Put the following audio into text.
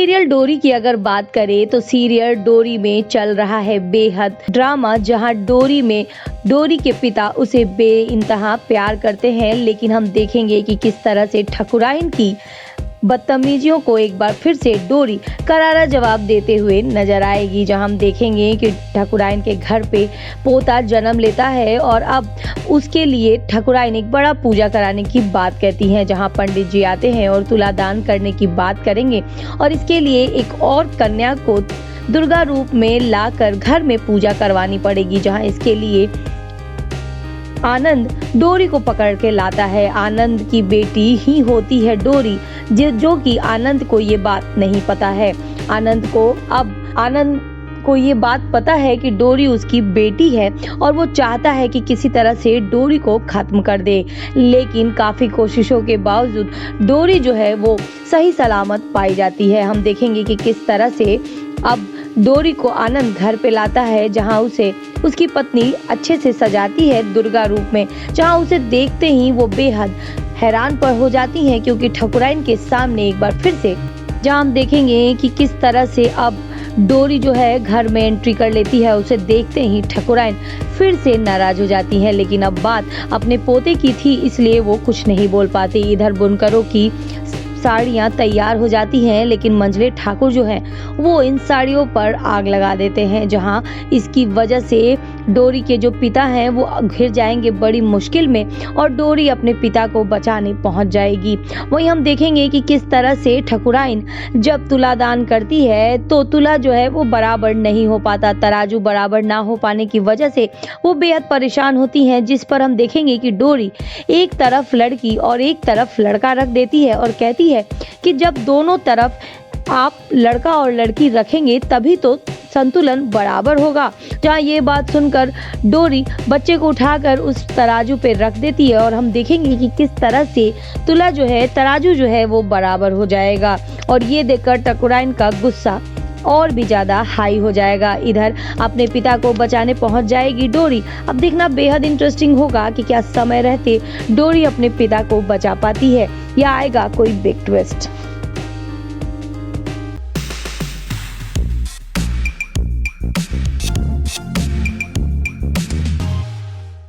Serial डोरी की अगर बात करें तो सीरियल डोरी में चल रहा है बेहद ड्रामा, जहां डोरी के पिता उसे बेइंतहा प्यार करते हैं, लेकिन हम देखेंगे कि किस तरह से ठकुराइन की बदतमीजियों को एक बार फिर से डोरी करारा जवाब देते हुए नजर आएगी। जहां हम देखेंगे कि ठकुराइन के घर पे पोता जन्म लेता है और अब उसके लिए ठकुराइन एक बड़ा पूजा कराने की बात कहती हैं, जहां पंडित जी आते हैं और तुलादान करने की बात करेंगे और इसके लिए एक और कन्या को दुर्गा रूप में लाकर घर में पूजा करवानी पड़ेगी। जहां इसके लिए आनंद डोरी को पकड़ के लाता है। आनंद की बेटी ही होती है डोरी, जो कि आनंद को ये बात नहीं पता है। आनंद को ये बात पता है कि डोरी उसकी बेटी है और वो चाहता है कि किसी तरह से डोरी को खत्म कर दे, लेकिन काफी कोशिशों के बावजूद डोरी जो है वो सही सलामत पाई जाती है। हम देखेंगे कि किस तरह से अब डोरी को आनंद घर पे लाता है, जहां उसे उसकी पत्नी अच्छे से सजाती है दुर्गा रूप में, जहां उसे देखते ही वो बेहद हैरान पर हो जाती हैं, क्योंकि ठकुराइन के सामने एक बार फिर से जहां हम देखेंगे कि किस तरह से अब डोरी जो है घर में एंट्री कर लेती है। उसे देखते ही ठकुराइन फिर से नाराज हो जाती है, लेकिन अब बात अपने पोते की थी इसलिए वो कुछ नहीं बोल पाती। इधर बुनकरों की साड़ियाँ तैयार हो जाती हैं, लेकिन मंझले ठाकुर जो हैं वो इन साड़ियों पर आग लगा देते हैं, जहां इसकी वजह से डोरी के जो पिता हैं वो घिर जाएंगे बड़ी मुश्किल में और डोरी अपने पिता को बचाने पहुंच जाएगी। वहीं हम देखेंगे कि किस तरह से ठकुराइन जब तुलादान करती है तो तुला जो है वो बराबर नहीं हो पाता। तराजू बराबर ना हो पाने की वजह से वो बेहद परेशान होती हैं, जिस पर हम देखेंगे कि डोरी एक तरफ लड़की और एक तरफ लड़का रख देती है और कहती है कि जब दोनों तरफ आप लड़का और लड़की रखेंगे तभी तो संतुलन बराबर होगा। जहाँ ये बात सुनकर डोरी बच्चे को उठाकर उस तराजू पे रख देती है और हम देखेंगे कि किस तरह से तुला जो है तराजू जो है वो बराबर हो जाएगा और ये देखकर ठकुराइन का गुस्सा और भी ज्यादा हाई हो जाएगा। इधर अपने पिता को बचाने पहुंच जाएगी डोरी। अब देखना बेहद इंटरेस्टिंग होगा कि क्या समय रहते डोरी अपने पिता को बचा पाती है या आएगा कोई बिग ट्विस्ट।